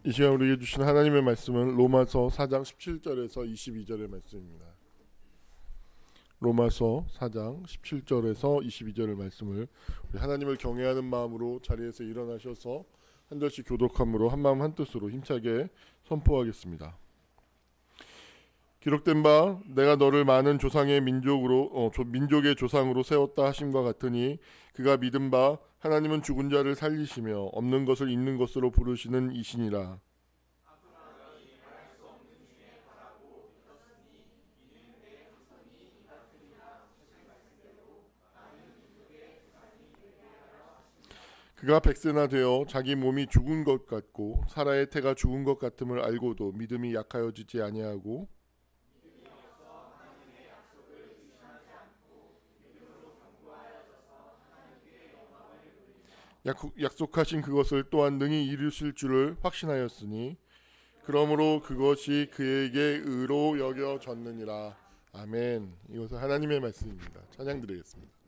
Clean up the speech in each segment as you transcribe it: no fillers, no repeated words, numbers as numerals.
이 시간 우리에게 주신 하나님의 말씀은 로마서 4장 17절에서 22절의 말씀입니다. 로마서 4장 17절에서 22절의 말씀을 우리 하나님을 경외하는 마음으로 자리에서 일어나셔서 한 절씩 교독함으로 한 마음 한 뜻으로 힘차게 선포하겠습니다. 기록된 바 내가 너를 많은 조상의 민족의 조상으로 세웠다 하심과 같으니 그가 믿은 바 하나님은 죽은 자를 살리시며 없는 것을 있는 것으로 부르시는 이시니라. 그가 백세나 되어 자기 몸이 죽은 것 같고 사라의 태가 죽은 것 같음을 알고도 믿음이 약하여지지 아니하고 약속하신 그것을 또한 능히 이루실 줄을 확신하였으니 그러므로 그것이 그에게 의로 여겨졌느니라. 아멘. 이것은 하나님의 말씀입니다. 찬양 드리겠습니다.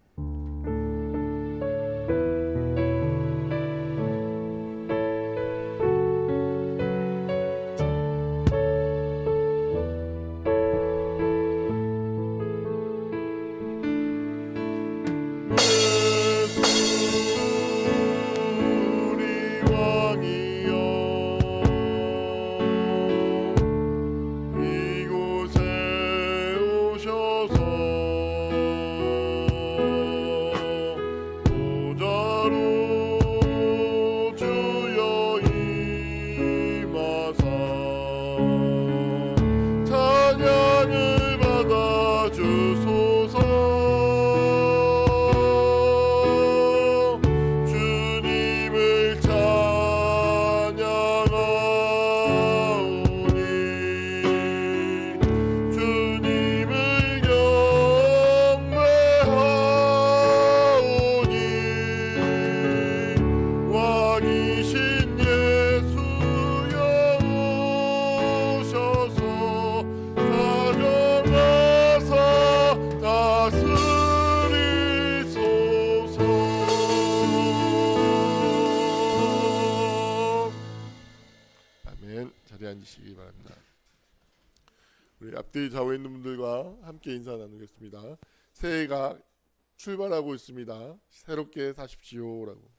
앉으시기 바랍니다. 우리 앞뒤 좌우에 있는 분들과 함께 인사 나누겠습니다. 새해가 출발하고 있습니다. 새롭게 사십시오라고.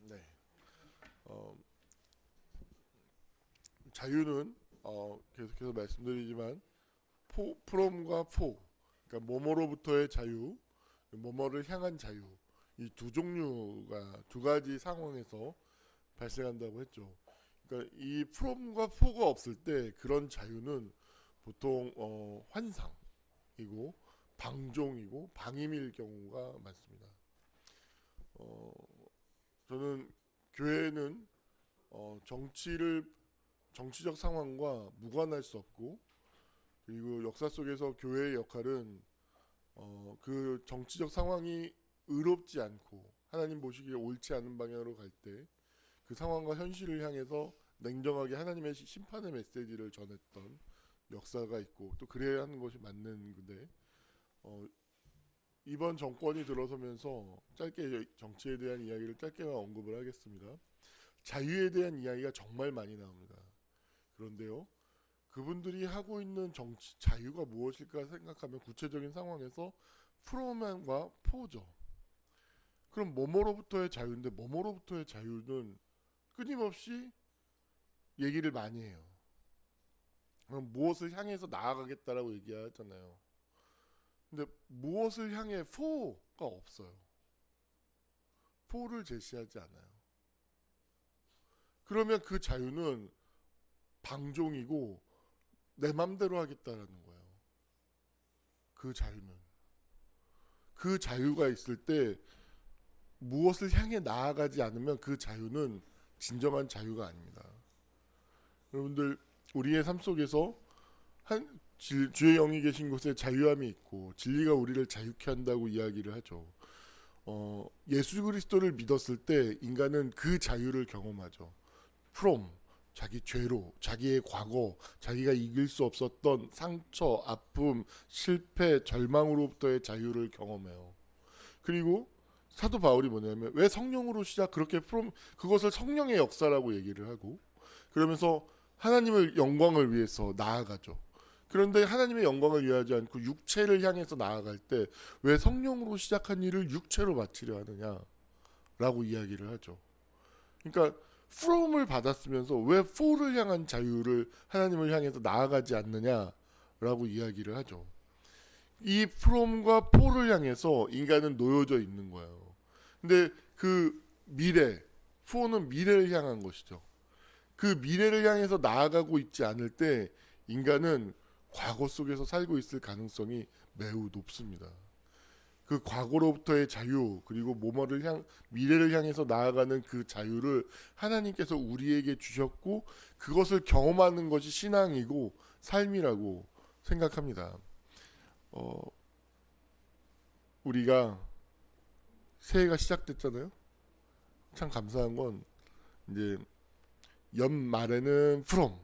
네. 자유는 계속해서 말씀드리지만 프롬과 그러니까 뭐뭐로부터의 자유, 뭐뭐를 향한 자유, 이 두 종류가 두 가지 상황에서 발생한다고 했죠. 그러니까 이 프롬과 포가 없을 때 그런 자유는 보통 환상이고 방종이고 방임일 경우가 많습니다. 저는 교회는 정치적 상황과 무관할 수 없고, 그리고 역사 속에서 교회의 역할은 그 정치적 상황이 의롭지 않고 하나님 보시기에 옳지 않은 방향으로 갈 때 그 상황과 현실을 향해서 냉정하게 하나님의 심판의 메시지를 전했던 역사가 있고, 또 그래야 하는 것이 맞는 건데, 이번 정권이 들어서면서 짧게 정치에 대한 이야기를 짧게만 언급을 하겠습니다. 자유에 대한 이야기가 정말 많이 나옵니다. 그런데요, 그분들이 하고 있는 자유가 무엇일까 생각하면 구체적인 상황에서 프로맨과 포죠. 그럼 뭐뭐로부터의 자유인데, 뭐뭐로부터의 자유는 끊임없이 얘기를 많이 해요. 그럼 무엇을 향해서 나아가겠다라고 얘기하잖아요. 근데 무엇을 향해 포가 없어요. 포를 제시하지 않아요. 그러면 그 자유는 방종이고 내 맘대로 하겠다라는 거예요. 그 자유가 있을 때 무엇을 향해 나아가지 않으면 그 자유는 진정한 자유가 아닙니다. 여러분들, 우리의 삶 속에서 주의 영이 계신 곳에 자유함이 있고 진리가 우리를 자유케 한다고 이야기를 하죠. 예수 그리스도를 믿었을 때 인간은 그 자유를 경험하죠. 자기 죄로, 자기의 과거, 자기가 이길 수 없었던 상처, 아픔, 실패, 절망으로부터의 자유를 경험해요. 그리고 사도 바울이 뭐냐면 왜 성령으로 그렇게 그것을 성령의 역사라고 얘기를 하고 그러면서 하나님을 영광을 위해서 나아가죠. 그런데 하나님의 영광을 위하지 않고 육체를 향해서 나아갈 때 왜 성령으로 시작한 일을 육체로 마치려 하느냐라고 이야기를 하죠. 그러니까 from을 받았으면서 왜 for를 향한 자유를 하나님을 향해서 나아가지 않느냐라고 이야기를 하죠. 이 from과 for를 향해서 인간은 놓여져 있는 거예요. 근데 그 미래, for는 미래를 향한 것이죠. 그 미래를 향해서 나아가고 있지 않을 때 인간은 과거 속에서 살고 있을 가능성이 매우 높습니다. 그 과거로부터의 자유 그리고 미래를 향해서 나아가는 그 자유를 하나님께서 우리에게 주셨고 그것을 경험하는 것이 신앙이고 삶이라고 생각합니다. 우리가 새해가 시작됐잖아요. 참 감사한 건 이제 연말에는 from,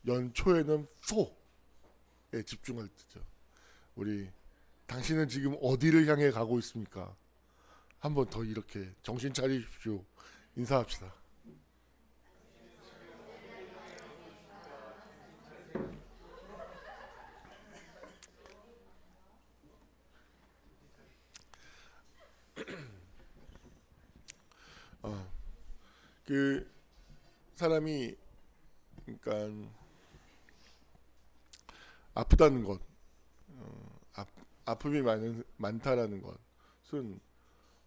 연초에는 for에 집중할 때죠. 우리 당신은 지금 어디를 향해 가고 있습니까? 한번 더 이렇게 정신 차리십시오. 인사합시다. 그 사람이 그러니까 아프다는 것, 아픔이 많다라는 것은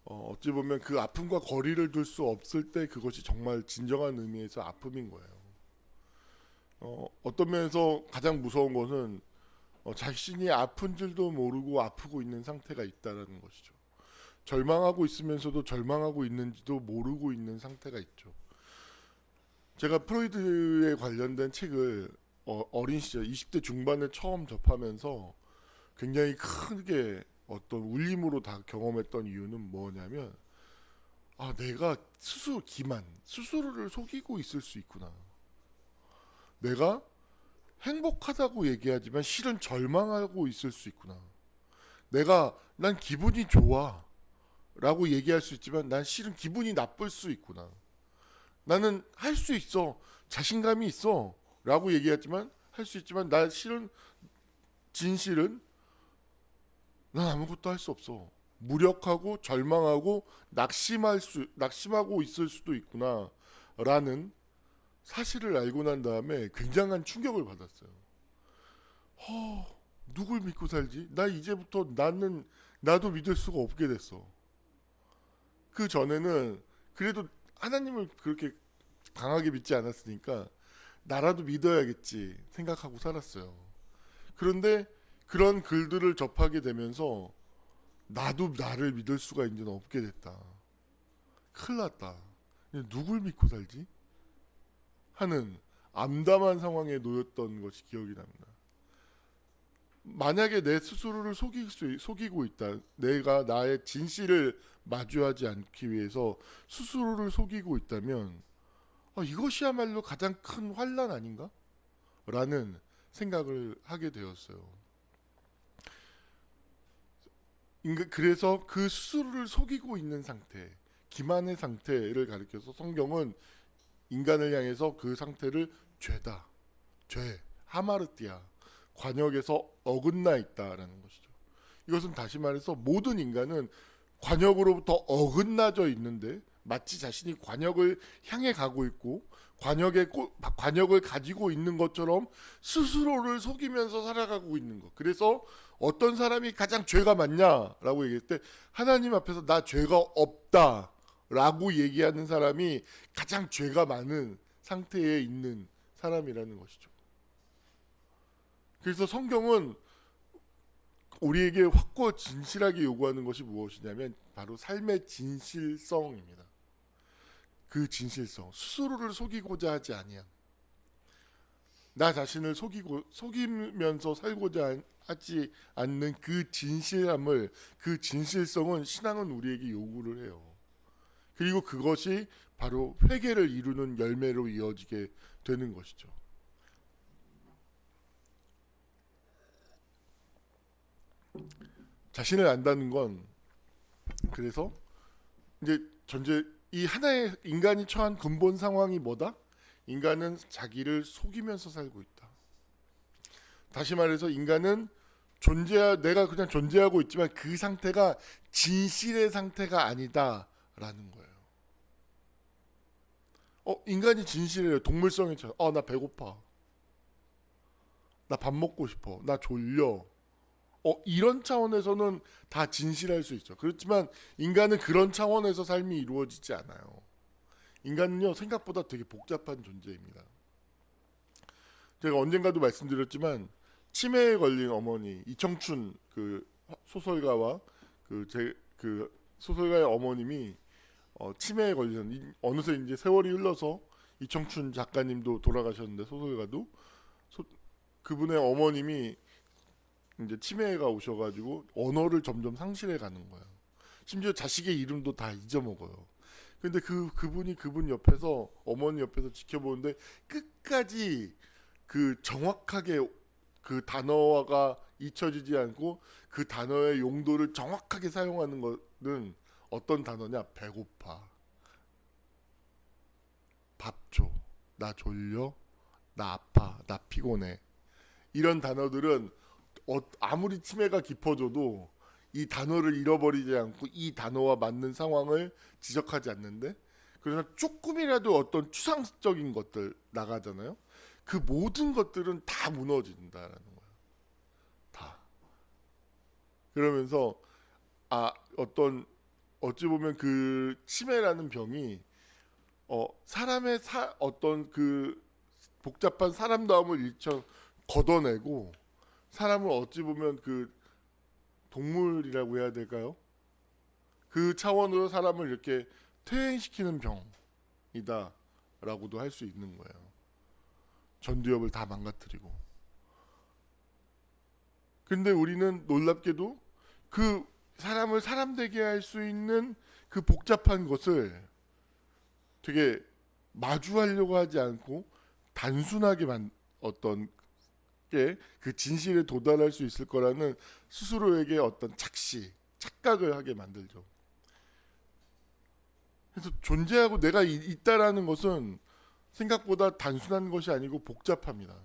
어찌 보면 그 아픔과 거리를 둘 수 없을 때 그것이 정말 진정한 의미에서 아픔인 거예요. 어떤 면에서 가장 무서운 것은 자신이 아픈 줄도 모르고 아프고 있는 상태가 있다라는 것이죠. 절망하고 있으면서도 절망하고 있는지도 모르고 있는 상태가 있죠. 제가 프로이드에 관련된 책을 어린 시절 20대 중반에 처음 접하면서 굉장히 크게 어떤 울림으로 다 경험했던 이유는 뭐냐면 내가 스스로를 속이고 있을 수 있구나. 내가 행복하다고 얘기하지만 실은 절망하고 있을 수 있구나. 난 기분이 좋아 라고 얘기할 수 있지만 난 실은 기분이 나쁠 수 있구나. 나는 할 수 있어, 자신감이 있어 라고 얘기하지만 할 수 있지만 진실은 난 아무것도 할 수 없어. 무력하고 절망하고 낙심하고 있을 수도 있구나 라는 사실을 알고 난 다음에 굉장한 충격을 받았어요. 누굴 믿고 살지? 이제부터 나도 믿을 수가 없게 됐어. 그 전에는 그래도 하나님을 그렇게 강하게 믿지 않았으니까 나라도 믿어야겠지 생각하고 살았어요. 그런데 그런 글들을 접하게 되면서 나도 나를 믿을 수가 이제는 없게 됐다. 큰일 났다. 누굴 믿고 살지? 하는 암담한 상황에 놓였던 것이 기억이 납니다. 만약에 내 스스로를 속이고 있다. 내가 나의 진실을 마주하지 않기 위해서 스스로를 속이고 있다면 이것이야말로 가장 큰 환난 아닌가? 라는 생각을 하게 되었어요. 그래서 그 스스로를 속이고 있는 상태, 기만의 상태를 가리켜서 성경은 인간을 향해서 그 상태를 죄다, 하마르티아, 관역에서 어긋나 있다라는 것이죠. 이것은 다시 말해서 모든 인간은 관역으로부터 어긋나져 있는데 마치 자신이 관역을 향해 가고 있고 관역을 가지고 있는 것처럼 스스로를 속이면서 살아가고 있는 것. 그래서 어떤 사람이 가장 죄가 많냐라고 얘기할 때 하나님 앞에서 나 죄가 없다라고 얘기하는 사람이 가장 죄가 많은 상태에 있는 사람이라는 것이죠. 그래서 성경은 우리에게 확고 진실하게 요구하는 것이 무엇이냐면 바로 삶의 진실성입니다. 그 진실성, 스스로를 속이고자 하지 아니함. 나 자신을 속이면서 살고자 하지 않는 그 진실함을, 그 진실성은 신앙은 우리에게 요구를 해요. 그리고 그것이 바로 회개를 이루는 열매로 이어지게 되는 것이죠. 자신을 안다는 건 그래서 이제 전제 이 하나의 인간이 처한 근본 상황이 뭐다? 인간은 자기를 속이면서 살고 있다. 다시 말해서 인간은 내가 그냥 존재하고 있지만 그 상태가 진실의 상태가 아니다라는 거예요. 인간이 진실이에요. 동물성이 나 배고파. 나 밥 먹고 싶어. 나 졸려. 이런 차원에서는 다 진실할 수 있죠. 그렇지만 인간은 그런 차원에서 삶이 이루어지지 않아요. 인간은요, 생각보다 되게 복잡한 존재입니다. 제가 언젠가도 말씀드렸지만 치매에 걸린 어머니 이청춘 그 소설가와 그 소설가의 어머님이 치매에 걸리는 어느새 이제 세월이 흘러서 이청춘 작가님도 돌아가셨는데 소설가도 그분의 어머님이 이제 치매가 오셔가지고 언어를 점점 상실해 가는 거예요. 심지어 자식의 이름도 다 잊어먹어요. 근데 그분이 그분 옆에서 어머니 옆에서 지켜보는데 끝까지 그 정확하게 그 단어가 잊혀지지 않고 그 단어의 용도를 정확하게 사용하는 것은 어떤 단어냐? 배고파, 밥 줘, 나 졸려, 나 아파, 나 피곤해. 이런 단어들은 아무리 치매가 깊어져도 이 단어를 잃어버리지 않고 이 단어와 맞는 상황을 지적하지 않는데, 그러나 조금이라도 어떤 추상적인 것들 나가잖아요. 그 모든 것들은 다 무너진다라는 거예요. 다. 그러면서 어찌 보면 그 치매라는 병이 사람의 어떤 그 복잡한 사람다움을 걷어내고 사람을 어찌 보면 그 동물이라고 해야 될까요? 그 차원으로 사람을 이렇게 퇴행시키는 병이다라고도 할 수 있는 거예요. 전두엽을 다 망가뜨리고. 근데 우리는 놀랍게도 그 사람을 사람 되게 할 수 있는 그 복잡한 것을 되게 마주하려고 하지 않고 단순하게 어떤 게 그 진실에 도달할 수 있을 거라는 스스로에게 어떤 착각을 하게 만들죠. 그래서 존재하고 내가 있다라는 것은 생각보다 단순한 것이 아니고 복잡합니다.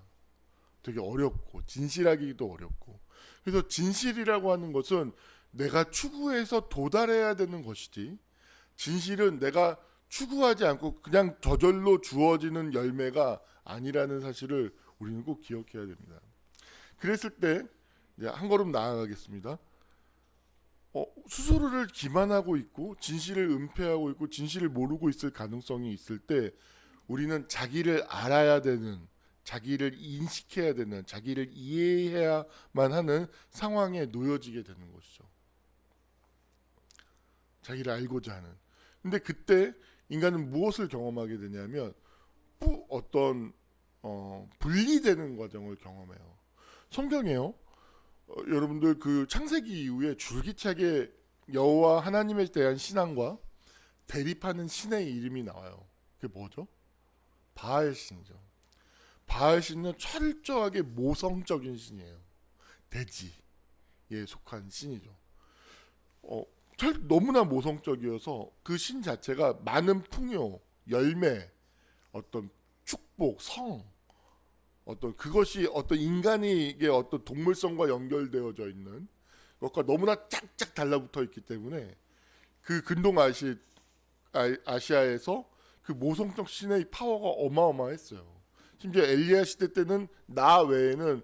되게 어렵고 진실하기도 어렵고. 그래서 진실이라고 하는 것은 내가 추구해서 도달해야 되는 것이지, 진실은 내가 추구하지 않고 그냥 저절로 주어지는 열매가 아니라는 사실을 우리는 꼭 기억해야 됩니다. 그랬을 때 이제 한 걸음 나아가겠습니다. 스스로를 기만하고 있고 진실을 은폐하고 있고 진실을 모르고 있을 가능성이 있을 때 우리는 자기를 알아야 되는, 자기를 인식해야 되는, 자기를 이해해야만 하는 상황에 놓여지게 되는 것이죠. 자기를 알고자 하는. 근데 그때 인간은 무엇을 경험하게 되냐면 어떤 분리되는 과정을 경험해요. 성경에요. 여러분들 그 창세기 이후에 줄기차게 여호와 하나님에 대한 신앙과 대립하는 신의 이름이 나와요. 그게 뭐죠? 바알 신이죠. 바알 신은 철저하게 모성적인 신이에요. 돼지에 속한 신이죠. 너무나 모성적이어서 그 신 자체가 많은 풍요, 열매, 어떤 축복, 성, 그것이 어떤 인간에게 어떤 동물성과 연결되어져 있는 것과 너무나 짝짝 달라붙어 있기 때문에 그 근동 아시아에서 그 모성적 신의 파워가 어마어마했어요. 심지어 엘리야 시대 때는 나 외에는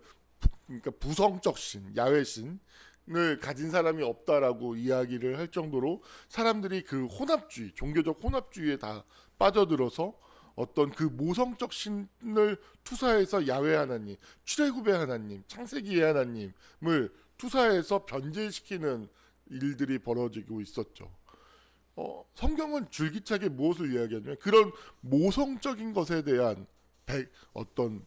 그러니까 부성적 신, 야훼 신을 가진 사람이 없다라고 이야기를 할 정도로 사람들이 그 혼합주의, 종교적 혼합주의에 다 빠져들어서 어떤 그 모성적 신을 투사해서 야훼 하나님, 출애굽의 하나님, 창세기의 하나님을 투사해서 변질시키는 일들이 벌어지고 있었죠. 성경은 줄기차게 무엇을 이야기하냐면 그런 모성적인 것에 대한 어떤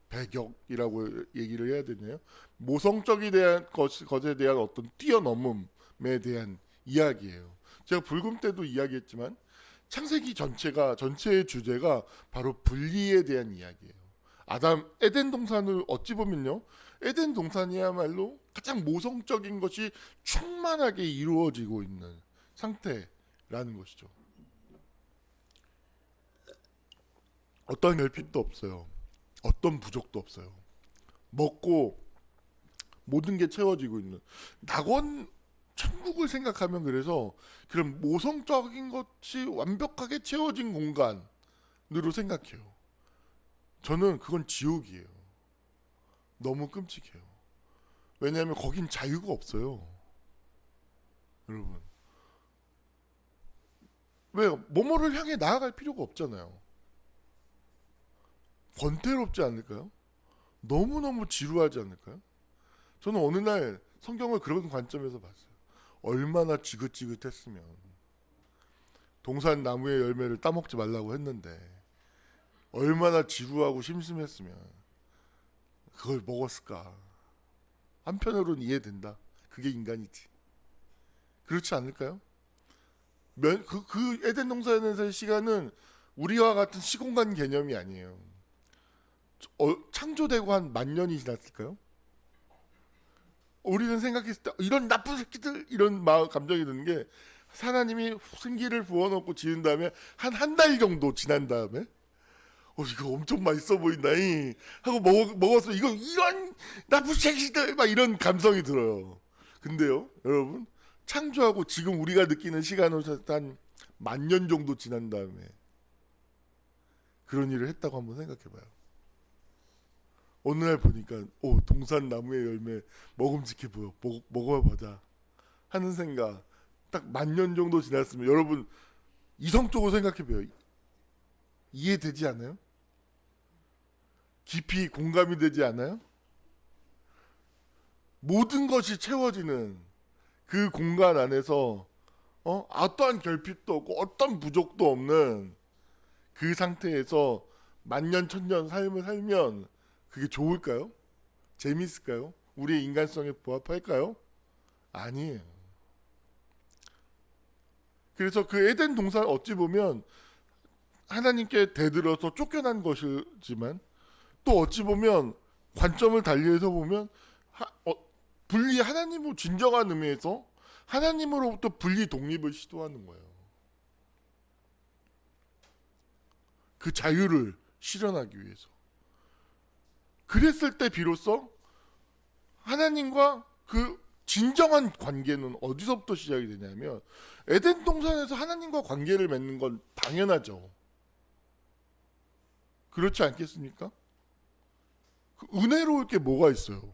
배격이라고 얘기를 해야 되나요? 모성적이 대한 것에 대한 어떤 뛰어넘음에 대한 이야기예요. 제가 불금 때도 이야기했지만 창세기 전체의 주제가 바로 분리에 대한 이야기예요. 에덴 동산을 어찌 보면요, 에덴 동산이야말로 가장 모성적인 것이 충만하게 이루어지고 있는 상태라는 것이죠. 어떤 결핍도 없어요. 어떤 부족도 없어요. 먹고 모든 게 채워지고 있는 낙원 천국을 생각하면, 그래서 그런 모성적인 것이 완벽하게 채워진 공간으로 생각해요. 저는 그건 지옥이에요. 너무 끔찍해요. 왜냐하면 거긴 자유가 없어요. 여러분, 왜요? 뭐뭐를 향해 나아갈 필요가 없잖아요. 권태롭지 않을까요? 너무너무 지루하지 않을까요? 저는 어느 날 성경을 그런 관점에서 봤어요. 얼마나 지긋지긋했으면 동산 나무의 열매를 따먹지 말라고 했는데, 얼마나 지루하고 심심했으면 그걸 먹었을까. 한편으로는 이해된다. 그게 인간이지. 그렇지 않을까요? 그 에덴 동산에서의 시간은 우리와 같은 시공간 개념이 아니에요. 창조되고 한 10,000년이 지났을까요? 우리는 생각했을 때 이런 나쁜 새끼들, 이런 마음 감정이 드는 게, 하나님이 생기를 부어놓고 지은 다음에 한 달 정도 지난 다음에 이거 엄청 맛있어 보인다 하고 먹어서 이런 나쁜 새끼들 막 이런 감성이 들어요. 근데요, 여러분, 창조하고 지금 우리가 느끼는 시간으로 한 10,000년 정도 지난 다음에 그런 일을 했다고 한번 생각해봐요. 어느 날 보니까 동산 나무의 열매 먹음직해 보여. 먹어보자 하는 생각. 딱 10,000년 정도 지났으면, 여러분 이성적으로 생각해봐요. 이해되지 않아요? 깊이 공감이 되지 않아요? 모든 것이 채워지는 그 공간 안에서 어떠한 결핍도 없고 어떤 부족도 없는 그 상태에서 10,000년 1,000년 삶을 살면 그게 좋을까요? 재미있을까요? 우리의 인간성에 부합할까요? 아니에요. 그래서 그 에덴 동산 어찌 보면 하나님께 대들어서 쫓겨난 것이지만, 또 어찌 보면 관점을 달리해서 보면 분리, 하나님으로 진정한 의미에서 하나님으로부터 분리 독립을 시도하는 거예요. 그 자유를 실현하기 위해서. 그랬을 때 비로소 하나님과 그 진정한 관계는 어디서부터 시작이 되냐면, 에덴 동산에서 하나님과 관계를 맺는 건 당연하죠. 그렇지 않겠습니까? 은혜로울 게 뭐가 있어요?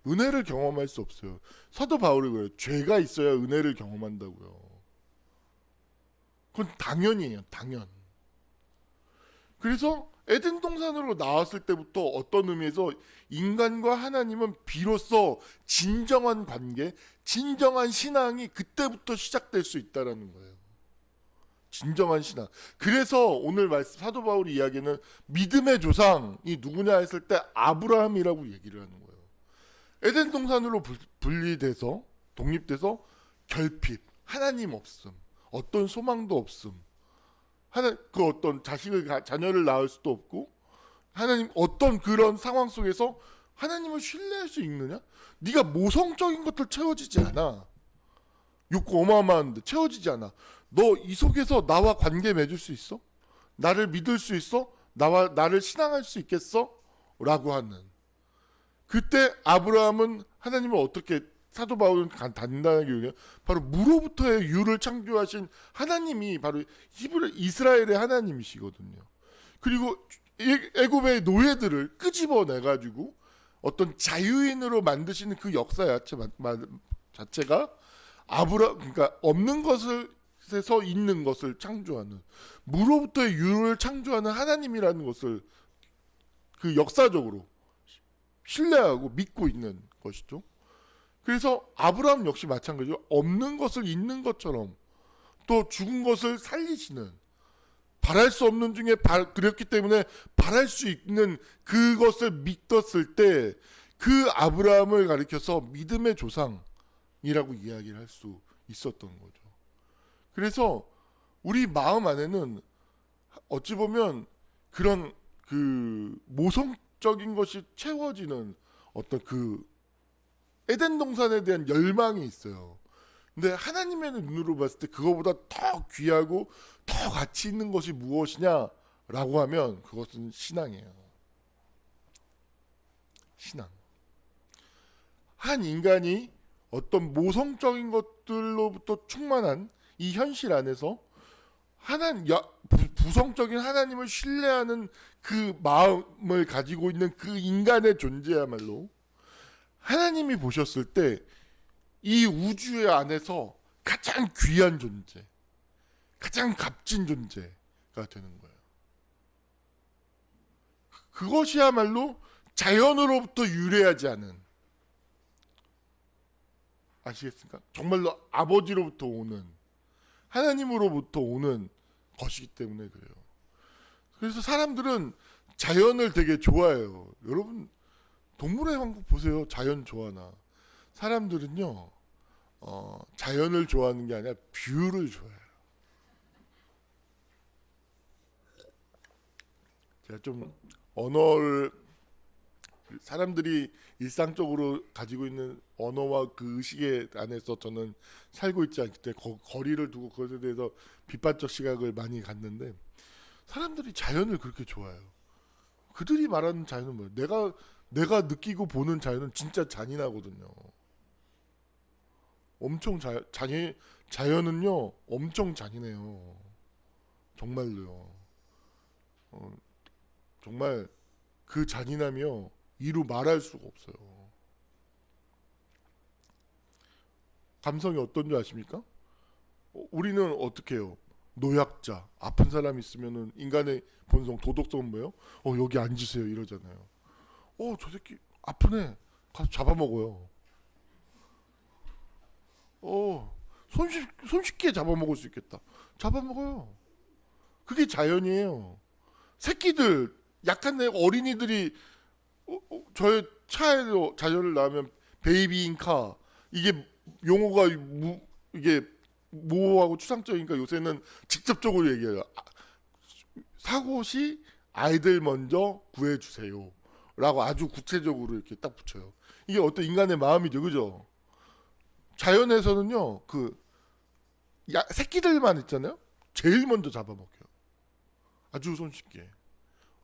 은혜를 경험할 수 없어요. 사도 바울이 그래요. 죄가 있어야 은혜를 경험한다고요. 그건 당연이에요. 당연. 그래서 에덴 동산으로 나왔을 때부터 어떤 의미에서 인간과 하나님은 비로소 진정한 관계, 진정한 신앙이 그때부터 시작될 수 있다라는 거예요. 진정한 신앙. 그래서 오늘 말씀 사도 바울이 이야기는 믿음의 조상이 누구냐 했을 때 아브라함이라고 얘기를 하는 거예요. 에덴 동산으로 분리돼서 독립돼서 결핍, 하나님 없음, 어떤 소망도 없음, 그 어떤 자녀를 낳을 수도 없고, 하나님 어떤 그런 상황 속에서 하나님을 신뢰할 수 있느냐? 네가 모성적인 것들 채워지지 않아. 욕구 어마어마한데 채워지지 않아. 너 이 속에서 나와 관계 맺을 수 있어? 나를 믿을 수 있어? 나를 신앙할 수 있겠어? 라고 하는. 그때 아브라함은 하나님을 어떻게, 사도 바울은 단단하게 얘기해요. 바로 무로부터의 유를 창조하신 하나님이 바로 이스라엘의 하나님이시거든요. 그리고 애굽의 노예들을 끄집어내 가지고 어떤 자유인으로 만드시는 그 역사 자체가 그러니까 없는 것에서 있는 것을 창조하는, 무로부터의 유를 창조하는 하나님이라는 것을 그 역사적으로 신뢰하고 믿고 있는 것이죠. 그래서 아브라함 역시 마찬가지로 없는 것을 있는 것처럼, 또 죽은 것을 살리시는, 바랄 수 없는 중에 그랬기 때문에 바랄 수 있는 그것을 믿었을 때 그 아브라함을 가리켜서 믿음의 조상이라고 이야기를 할 수 있었던 거죠. 그래서 우리 마음 안에는 어찌 보면 그런 그 모성적인 것이 채워지는 어떤 그 에덴 동산에 대한 열망이 있어요. 근데 하나님의 눈으로 봤을 때 그거보다 더 귀하고 더 가치 있는 것이 무엇이냐라고 하면 그것은 신앙이에요. 신앙. 한 인간이 어떤 모성적인 것들로부터 충만한 이 현실 안에서 부성적인 하나님을 신뢰하는 그 마음을 가지고 있는 그 인간의 존재야말로 하나님이 보셨을 때 이 우주 안에서 가장 귀한 존재, 가장 값진 존재가 되는 거예요. 그것이야말로 자연으로부터 유래하지 않은, 아시겠습니까? 정말로 아버지로부터 오는, 하나님으로부터 오는 것이기 때문에 그래요. 그래서 사람들은 자연을 되게 좋아해요. 여러분 동물의 왕국 보세요. 자연 좋아하나? 사람들은요 자연을 좋아하는 게 아니라 뷰를 좋아해요. 제가 좀 언어를, 사람들이 일상적으로 가지고 있는 언어와 그 의식의 안에서 저는 살고 있지 않기 때문에 거리를 두고 그것에 대해서 비판적 시각을 많이 갖는데, 사람들이 자연을 그렇게 좋아해요. 그들이 말하는 자연은 뭐예요? 내가 느끼고 보는 자연은 진짜 잔인하거든요. 엄청 자연은요 엄청 잔인해요. 정말로요. 정말 그 잔인함이요 이루 말할 수가 없어요. 감성이 어떤 줄 아십니까? 우리는 어떻게 해요? 노약자, 아픈 사람 있으면은 인간의 본성, 도덕성은 뭐예요? 여기 앉으세요 이러잖아요. 저 새끼 아프네. 가서 잡아먹어요. 손쉽게 잡아먹을 수 있겠다. 잡아먹어요. 그게 자연이에요. 새끼들, 약한 애 어린이들이 저의 차에서 자전을 나오면 베이비 인카, 이게 용어가 이게 모호하고 추상적이니까 요새는 직접적으로 얘기해요. 사고 시 아이들 먼저 구해주세요 라고 아주 구체적으로 이렇게 딱 붙여요. 이게 어떤 인간의 마음이죠, 그죠? 자연에서는요 새끼들만 있잖아요, 제일 먼저 잡아먹혀요. 아주 손쉽게.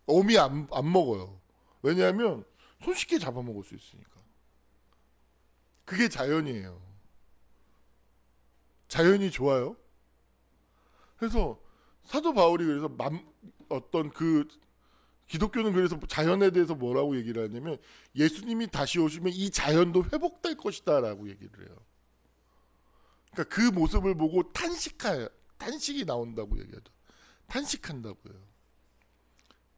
어미 안 먹어요. 왜냐하면 손쉽게 잡아먹을 수 있으니까. 그게 자연이에요. 자연이 좋아요. 그래서 사도 바울이 그래서 어떤 그 기독교는 그래서 자연에 대해서 뭐라고 얘기를 하냐면, 예수님이 다시 오시면 이 자연도 회복될 것이다 라고 얘기를 해요. 그러니까 그 모습을 보고 탄식이 나온다고 얘기하죠. 탄식한다고요.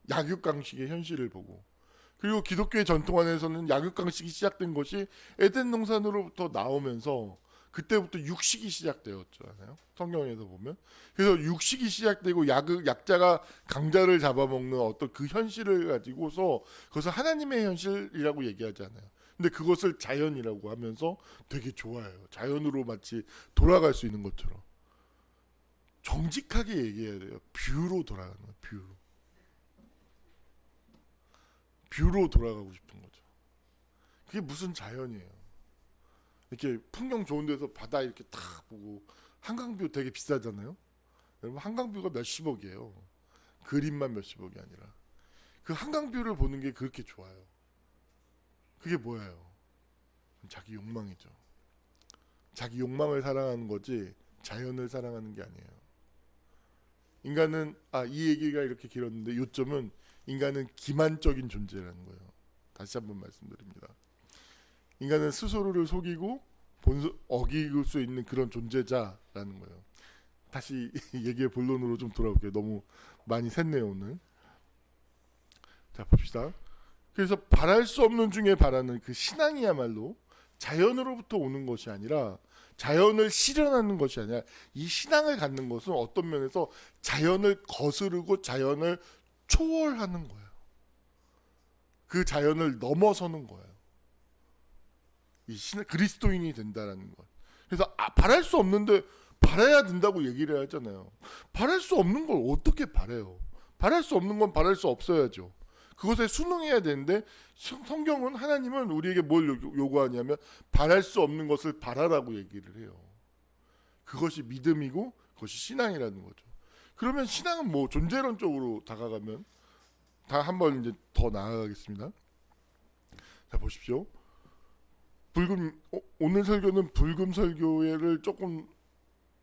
약육강식의 현실을 보고. 그리고 기독교의 전통 안에서는 약육강식이 시작된 것이 에덴 동산으로부터 나오면서 그때부터 육식이 시작되었잖아요. 성경에서 보면. 그래서 육식이 시작되고 약자가 강자를 잡아먹는 어떤 그 현실을 가지고서 그것을 하나님의 현실이라고 얘기하잖아요. 근데 그것을 자연이라고 하면서 되게 좋아해요. 자연으로 마치 돌아갈 수 있는 것처럼. 정직하게 얘기해야 돼요. 뷰로 돌아가는 거예요. 뷰로 돌아가고 싶은 거죠. 그게 무슨 자연이에요. 이렇게 풍경 좋은 데서 바다 이렇게 탁 보고, 한강뷰 되게 비싸잖아요. 여러분 한강뷰가 몇십억이에요. 그림만 몇십억이 아니라. 그 한강뷰를 보는 게 그렇게 좋아요. 그게 뭐예요? 자기 욕망이죠. 자기 욕망을 사랑하는 거지 자연을 사랑하는 게 아니에요. 인간은 이 얘기가 이렇게 길었는데 요점은 인간은 기만적인 존재라는 거예요. 다시 한번 말씀드립니다. 인간은 스스로를 속이고 어길 수 있는 그런 존재자라는 거예요. 다시 얘기의 본론으로 좀 돌아올게요. 너무 많이 샜네요 오늘. 자 봅시다. 그래서 바랄 수 없는 중에 바라는 그 신앙이야말로 자연으로부터 오는 것이 아니라, 자연을 실현하는 것이 아니라, 이 신앙을 갖는 것은 어떤 면에서 자연을 거스르고 자연을 초월하는 거예요. 그 자연을 넘어서는 거예요. 이 그리스도인이 된다라는 것. 그래서 바랄 수 없는데 바라야 된다고 얘기를 하잖아요. 바랄 수 없는 걸 어떻게 바래요? 바랄 수 없는 건 바랄 수 없어야죠. 그것에 순응해야 되는데 성경은 하나님은 우리에게 뭘 요구하냐면 바랄 수 없는 것을 바라라고 얘기를 해요. 그것이 믿음이고 그것이 신앙이라는 거죠. 그러면 신앙은 뭐 존재론적으로 다가가면 다 한번 이제 더 나아가겠습니다. 자 보십시오. 오늘 설교는 불금 설교를 조금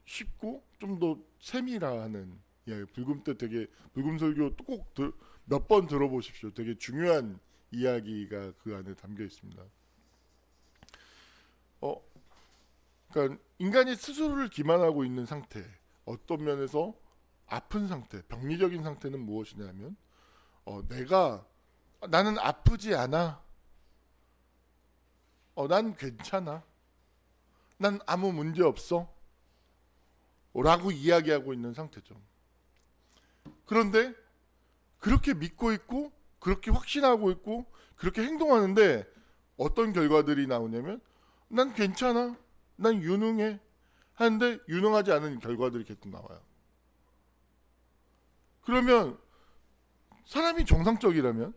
쉽고 좀 더 세밀화하는 이야기. 불금 때 되게 불금 설교 꼭 몇 번 들어보십시오. 되게 중요한 이야기가 그 안에 담겨 있습니다. 그러니까 인간이 스스로를 기만하고 있는 상태, 어떤 면에서 아픈 상태, 병리적인 상태는 무엇이냐면 나는 아프지 않아. 난 괜찮아. 난 아무 문제 없어. 라고 이야기하고 있는 상태죠. 그런데 그렇게 믿고 있고 그렇게 확신하고 있고 그렇게 행동하는데 어떤 결과들이 나오냐면 난 괜찮아. 난 유능해. 하는데 유능하지 않은 결과들이 계속 나와요. 그러면 사람이 정상적이라면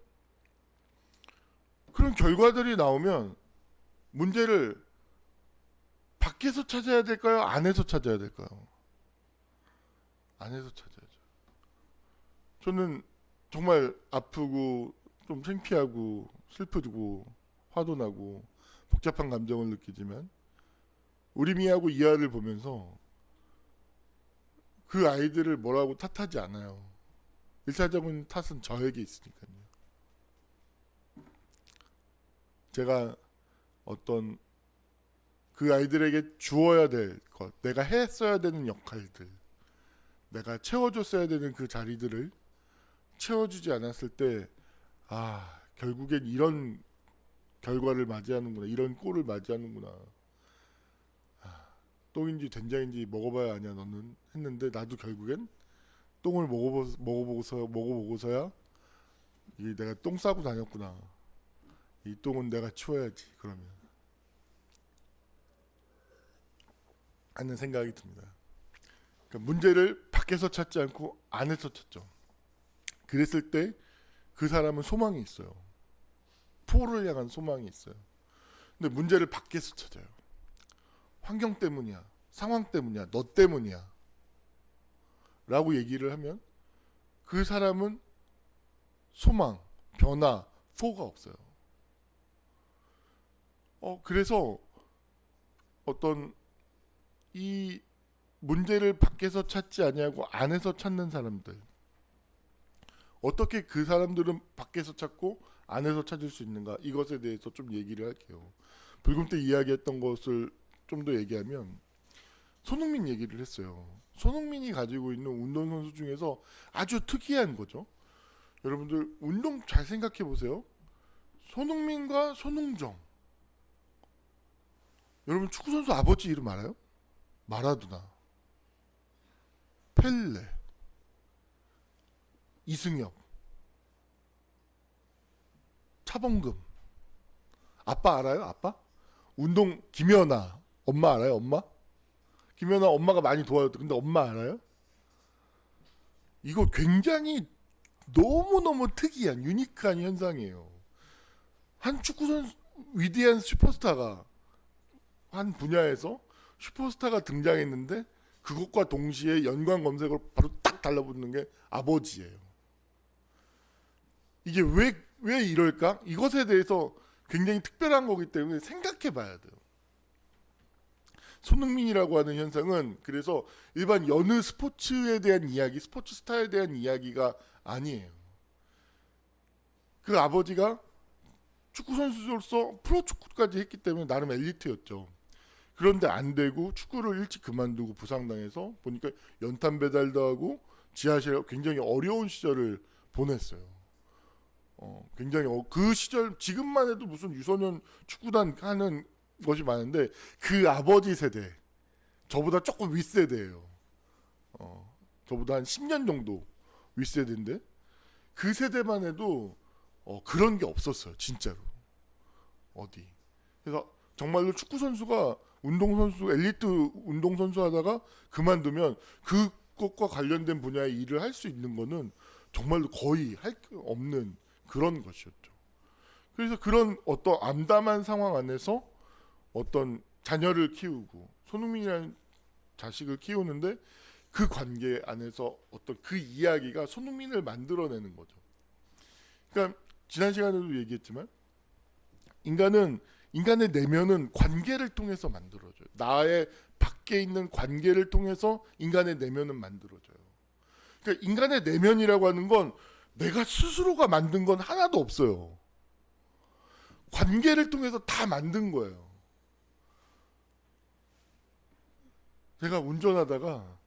그런 결과들이 나오면 문제를 밖에서 찾아야 될까요? 안에서 찾아야 될까요? 안에서 찾아야죠. 저는 정말 아프고 좀 창피하고 슬프고 화도 나고 복잡한 감정을 느끼지만 우리미하고 이하를 보면서 그 아이들을 뭐라고 탓하지 않아요. 일차적인 탓은 저에게 있으니까요. 제가 어떤 그 아이들에게 주어야 될 것, 내가 했어야 되는 역할들, 내가 채워줬어야 되는 그 자리들을 채워주지 않았을 때, 결국엔 이런 결과를 맞이하는구나, 이런 꼴을 맞이하는구나. 똥인지 된장인지 먹어봐야 아냐 너는 했는데 나도 결국엔 똥을 먹어보고서야 이게 내가 똥 싸고 다녔구나. 이 똥은 내가 치워야지 그러면 하는 생각이 듭니다. 그러니까 문제를 밖에서 찾지 않고 안에서 찾죠. 그랬을 때 그 사람은 소망이 있어요. 포를 향한 소망이 있어요. 근데 문제를 밖에서 찾아요. 환경 때문이야, 상황 때문이야, 너 때문이야 라고 얘기를 하면 그 사람은 소망, 변화, 포가 없어요. 그래서 어떤 이 문제를 밖에서 찾지 아니하고 안에서 찾는 사람들, 어떻게 그 사람들은 밖에서 찾고 안에서 찾을 수 있는가, 이것에 대해서 좀 얘기를 할게요. 불금 때 이야기했던 것을 좀 더 얘기하면 손흥민 얘기를 했어요. 손흥민이 가지고 있는 운동선수 중에서 아주 특이한 거죠. 여러분들 운동 잘 생각해 보세요. 손흥민과 손흥정, 여러분 축구선수 아버지 이름 알아요? 마라도나, 펠레, 이승엽, 차범금. 아빠 알아요? 아빠? 운동 김연아 엄마 알아요? 엄마? 김연아 엄마가 많이 도와줬대. 근데 엄마 알아요? 이거 굉장히 너무너무 특이한 유니크한 현상이에요. 한 축구선수, 위대한 슈퍼스타가 한 분야에서 슈퍼스타가 등장했는데 그것과 동시에 연관 검색어로 바로 딱 달라붙는 게 아버지예요. 이게 왜 이럴까? 이것에 대해서 굉장히 특별한 거기 때문에 생각해 봐야 돼요. 손흥민이라고 하는 현상은 그래서 일반 여느 스포츠에 대한 이야기, 스포츠 스타에 대한 이야기가 아니에요. 그 아버지가 축구 선수로서 프로 축구까지 했기 때문에 나름 엘리트였죠. 그런데 안 되고 축구를 일찍 그만두고 부상당해서 보니까 연탄 배달도 하고 지하실에 굉장히 어려운 시절을 보냈어요. 굉장히 그 시절 지금만 해도 무슨 유소년 축구단 하는 것이 많은데 그 아버지 세대, 저보다 조금 윗세대예요. 저보다 한 10년 정도 윗세대인데 그 세대만 해도 그런 게 없었어요. 진짜로. 어디. 그래서 정말로 축구 선수가 운동선수, 엘리트 운동선수 하다가 그만두면 그것과 관련된 분야의 일을 할 수 있는 거는 정말로 거의 할 게 없는 그런 것이었죠. 그래서 그런 어떤 암담한 상황 안에서 어떤 자녀를 키우고 손흥민이라는 자식을 키우는데 그 관계 안에서 어떤 그 이야기가 손흥민을 만들어내는 거죠. 그러니까 지난 시간에도 얘기했지만 인간의 내면은 관계를 통해서 만들어져요. 나의 밖에 있는 관계를 통해서 인간의 내면은 만들어져요. 그러니까 인간의 내면이라고 하는 건 내가 스스로가 만든 건 하나도 없어요. 관계를 통해서 다 만든 거예요. 제가 운전하다가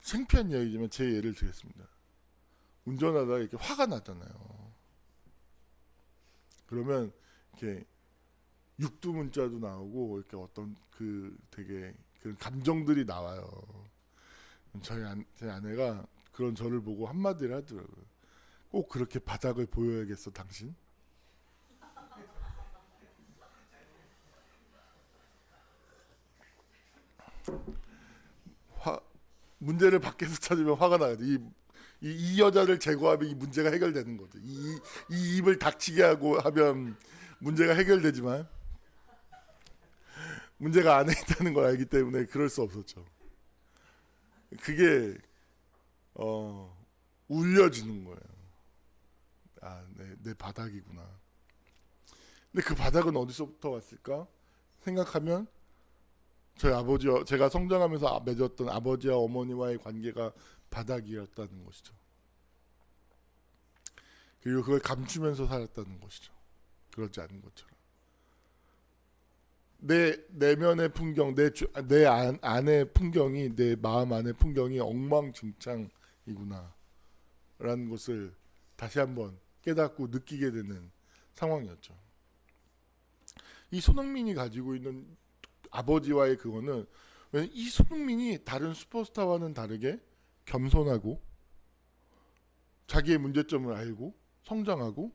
창피한 이야기지만 제 예를 들겠습니다. 운전하다가 이렇게 화가 나잖아요. 그러면 이렇게 육두 문자도 나오고 이렇게 어떤 그 되게 그런 감정들이 나와요. 제 아내가 그런 저를 보고 한마디를 하더라고요. 꼭 그렇게 바닥을 보여야겠어, 당신? 문제를 밖에서 찾으면 화가 나요. 이 여자를 제거하면 이 문제가 해결되는 거죠. 이 입을 닥치게 하고 하면 문제가 해결되지만 문제가 안에 있다는 걸 알기 때문에 그럴 수 없었죠. 그게 울려지는 거예요. 아, 내 바닥이구나. 근데 그 바닥은 어디서부터 왔을까 생각하면 저희 아버지와 제가 성장하면서 맺었던 아버지와 어머니와의 관계가 바닥이었다는 것이죠. 그리고 그걸 감추면서 살았다는 것이죠. 그러지 않은 것처럼. 내 내면의 풍경, 내 안의 풍경이 내 마음 안의 풍경이 엉망진창이구나 라는 것을 다시 한번 깨닫고 느끼게 되는 상황이었죠. 이 손흥민이 가지고 있는 아버지와의 그거는 이 손흥민이 다른 슈퍼스타와는 다르게 겸손하고 자기의 문제점을 알고 성장하고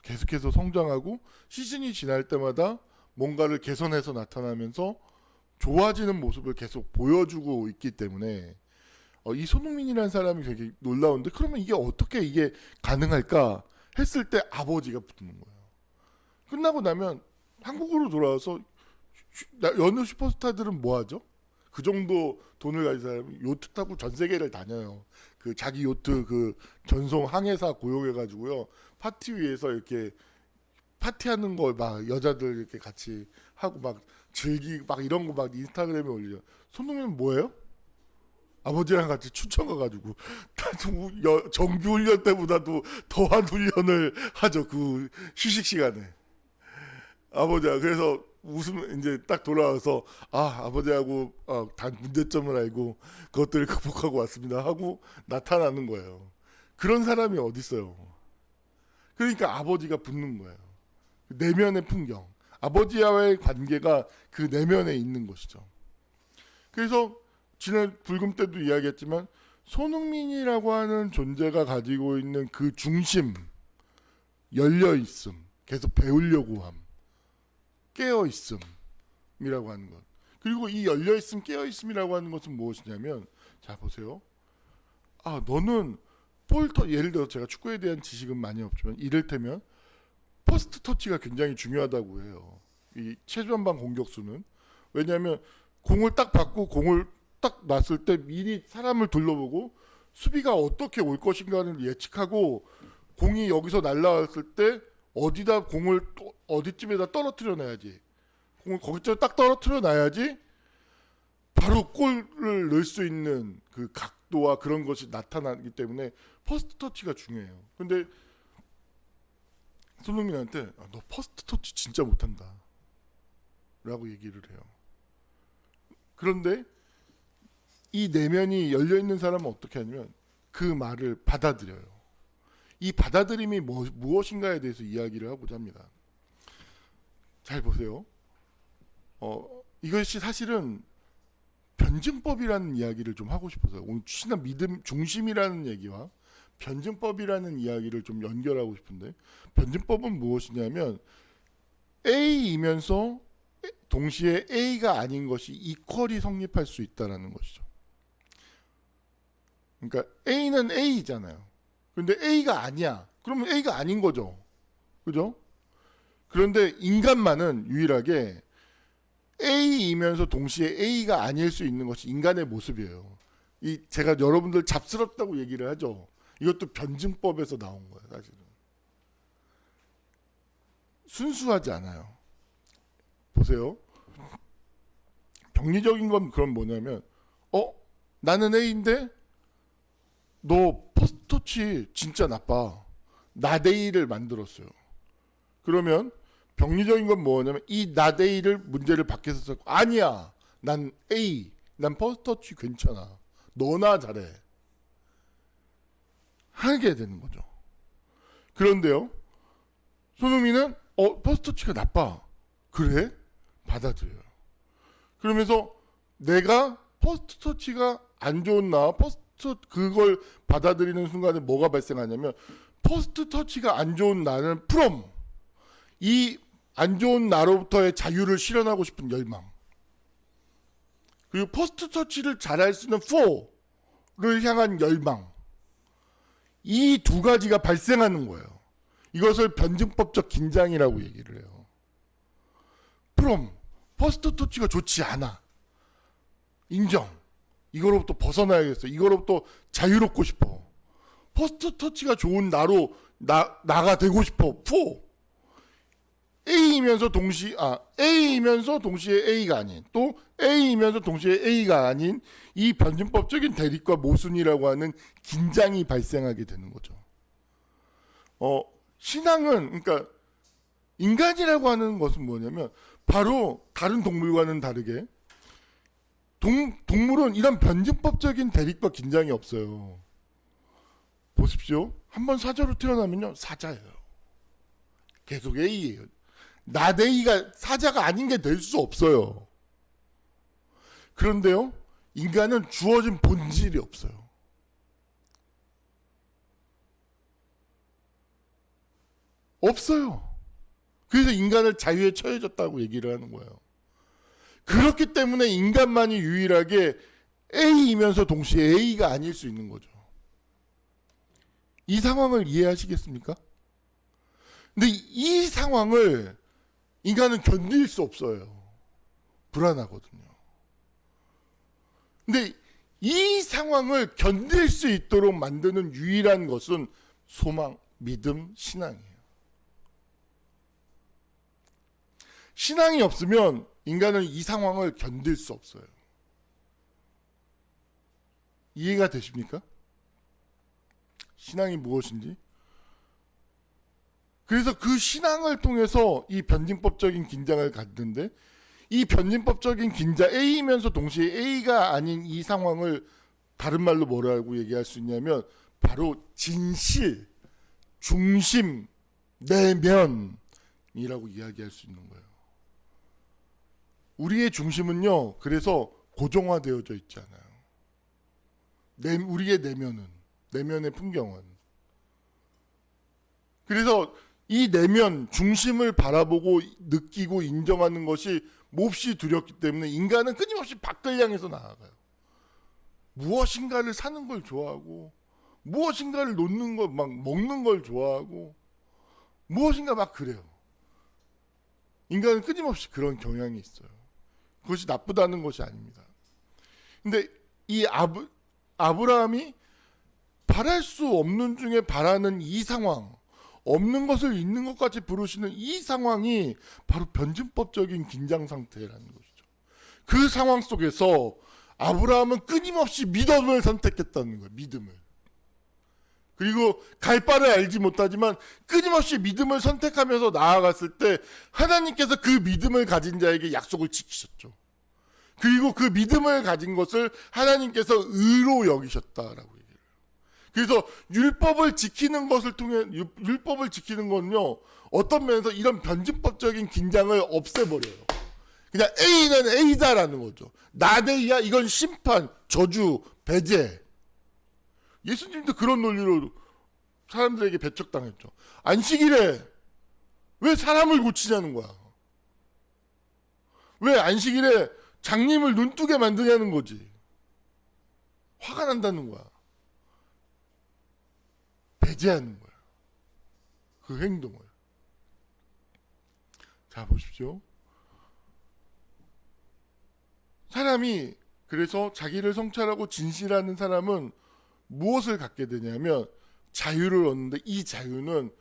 계속해서 성장하고 시즌이 지날 때마다 뭔가를 개선해서 나타나면서 좋아지는 모습을 계속 보여주고 있기 때문에 이 손흥민이라는 사람이 되게 놀라운데 그러면 이게 어떻게 이게 가능할까 했을 때 아버지가 붙는 거예요. 끝나고 나면 한국으로 돌아와서 여느 슈퍼스타들은 뭐 하죠? 그 정도 돈을 가진 사람이 요트 타고 전 세계를 다녀요. 그 자기 요트 그 전송 항해사 고용해가지고요 파티 위에서 이렇게 파티하는 거 막 여자들 이렇게 같이 하고 막 막 이런 거 막 인스타그램에 올리죠. 손흥민은 뭐예요? 아버지랑 같이 춘천 가가지고 정규 훈련 때보다도 더한 훈련을 하죠. 그 휴식 시간에 아버지가 그래서 웃음 이제 딱 돌아와서 아버지하고 단 문제점을 알고 그것들을 극복하고 왔습니다 하고 나타나는 거예요. 그런 사람이 어디 있어요? 그러니까 아버지가 붙는 거예요. 내면의 풍경, 아버지와의 관계가 그 내면에 있는 것이죠. 그래서 지난 불금 때도 이야기했지만 손흥민이라고 하는 존재가 가지고 있는 그 중심, 열려 있음, 계속 배우려고 함, 깨어 있음이라고 하는 것. 그리고 이 열려 있음, 깨어 있음이라고 하는 것은 무엇이냐면, 자 보세요. 너는 예를 들어 제가 축구에 대한 지식은 많이 없지만 이를테면 퍼스트 터치가 굉장히 중요하다고 해요. 이 최전방 공격수는 왜냐하면 공을 딱 받고 공을 딱 놨을 때 미리 사람을 둘러보고 수비가 어떻게 올 것인가를 예측하고 공이 여기서 날라왔을 때 어디다 공을 어디쯤에다 떨어뜨려 놔야지. 공을 거기쯤에 딱 떨어뜨려 놔야지 바로 골을 넣을 수 있는 그 각도와 그런 것이 나타나기 때문에 퍼스트 터치가 중요해요. 근데 손흥민한테 너 퍼스트 터치 진짜 못한다 라고 얘기를 해요. 그런데 이 내면이 열려있는 사람은 어떻게 하냐면 그 말을 받아들여요. 이 받아들임이 무엇인가에 대해서 이야기를 하고자 합니다. 잘 보세요. 이것이 사실은 변증법이라는 이야기를 좀 하고 싶어서요. 오늘 신한 믿음 중심이라는 얘기와 변증법이라는 이야기를 좀 연결하고 싶은데 변증법은 무엇이냐면 A이면서 동시에 A가 아닌 것이 이퀄이 성립할 수 있다는 것이죠. 그러니까 A는 A잖아요. 근데 A가 아니야. 그러면 A가 아닌 거죠. 그죠? 그런데 인간만은 유일하게 A이면서 동시에 A가 아닐 수 있는 것이 인간의 모습이에요. 이 제가 여러분들 잡스럽다고 얘기를 하죠. 이것도 변증법에서 나온 거예요, 사실은. 순수하지 않아요. 보세요. 병리적인 건 그럼 뭐냐면, 나는 A인데 너 퍼스터치 진짜 나빠. 나데이를 만들었어요. 그러면 병리적인 건 뭐냐면 이 나데이를 문제를 밖에서 썼고, 아니야. 난 A. 난 퍼스터치 괜찮아. 너나 잘해. 하게 되는 거죠. 그런데요. 손흥민은 퍼스터치가 나빠. 그래? 받아들여요. 그러면서 내가 퍼스트 터치가 안 좋은 그걸 받아들이는 순간에 뭐가 발생하냐면 퍼스트 터치가 안 좋은 나는 from 이 안 좋은 나로부터의 자유를 실현하고 싶은 열망, 그리고 퍼스트 터치를 잘할 수 있는 for를 향한 열망, 이 두 가지가 발생하는 거예요. 이것을 변증법적 긴장이라고 얘기를 해요. from 퍼스트 터치가 좋지 않아. 인정. 이거로부터 벗어나야겠어. 이거로부터 자유롭고 싶어. 퍼스트 터치가 좋은 나로 나가 되고 싶어. A이면서 동시에 A가 아닌, 또 A이면서 동시에 A가 아닌 이 변증법적인 대립과 모순이라고 하는 긴장이 발생하게 되는 거죠. 신앙은, 그러니까 인간이라고 하는 것은 뭐냐면 바로 다른 동물과는 다르게 동물은 이런 변증법적인 대립과 긴장이 없어요. 보십시오. 한번 사자로 태어나면요, 사자예요. 계속 A예요. 나데이가 사자가 아닌 게 될 수 없어요. 그런데요, 인간은 주어진 본질이 없어요. 없어요. 그래서 인간을 자유에 처해졌다고 얘기를 하는 거예요. 그렇기 때문에 인간만이 유일하게 A이면서 동시에 A가 아닐 수 있는 거죠. 이 상황을 이해하시겠습니까? 근데 이 상황을 인간은 견딜 수 없어요. 불안하거든요. 근데 이 상황을 견딜 수 있도록 만드는 유일한 것은 소망, 믿음, 신앙이에요. 신앙이 없으면 인간은 이 상황을 견딜 수 없어요. 이해가 되십니까? 신앙이 무엇인지? 그래서 그 신앙을 통해서 이 변증법적인 긴장을 갖는데, 이 변증법적인 긴장, A이면서 동시에 A가 아닌 이 상황을 다른 말로 뭐라고 얘기할 수 있냐면 바로 진실, 중심, 내면이라고 이야기할 수 있는 거예요. 우리의 중심은요, 그래서 고정화되어져 있지 않아요. 우리의 내면의 풍경은. 그래서 이 내면, 중심을 바라보고 느끼고 인정하는 것이 몹시 두렵기 때문에 인간은 끊임없이 밖을 향해서 나아가요. 무엇인가를 사는 걸 좋아하고, 무엇인가를 놓는 걸, 막 먹는 걸 좋아하고, 무엇인가 막 그래요. 인간은 끊임없이 그런 경향이 있어요. 그것이 나쁘다는 것이 아닙니다. 근데 이 아브라함이 바랄 수 없는 중에 바라는 이 상황, 없는 것을 있는 것 같이 부르시는 이 상황이 바로 변증법적인 긴장 상태라는 것이죠. 그 상황 속에서 아브라함은 끊임없이 믿음을 선택했다는 거예요. 믿음을. 그리고 갈 바를 알지 못하지만 끊임없이 믿음을 선택하면서 나아갔을 때 하나님께서 그 믿음을 가진 자에게 약속을 지키셨죠. 그리고 그 믿음을 가진 것을 하나님께서 의로 여기셨다라고 얘기를 해요. 그래서 율법을 지키는 것을 통해, 율법을 지키는 건요, 어떤 면에서 이런 변증법적인 긴장을 없애버려요. 그냥 A는 A다라는 거죠. 나데이야, 이건 심판, 저주, 배제. 예수님도 그런 논리로 사람들에게 배척당했죠. 안식일에 왜 사람을 고치냐는 거야. 왜 안식일에 장님을 눈뜨게 만드냐는 거지. 화가 난다는 거야. 배제하는 거예요. 그 행동을. 자, 보십시오. 사람이 그래서 자기를 성찰하고 진실하는 사람은 무엇을 갖게 되냐면 자유를 얻는데, 이 자유는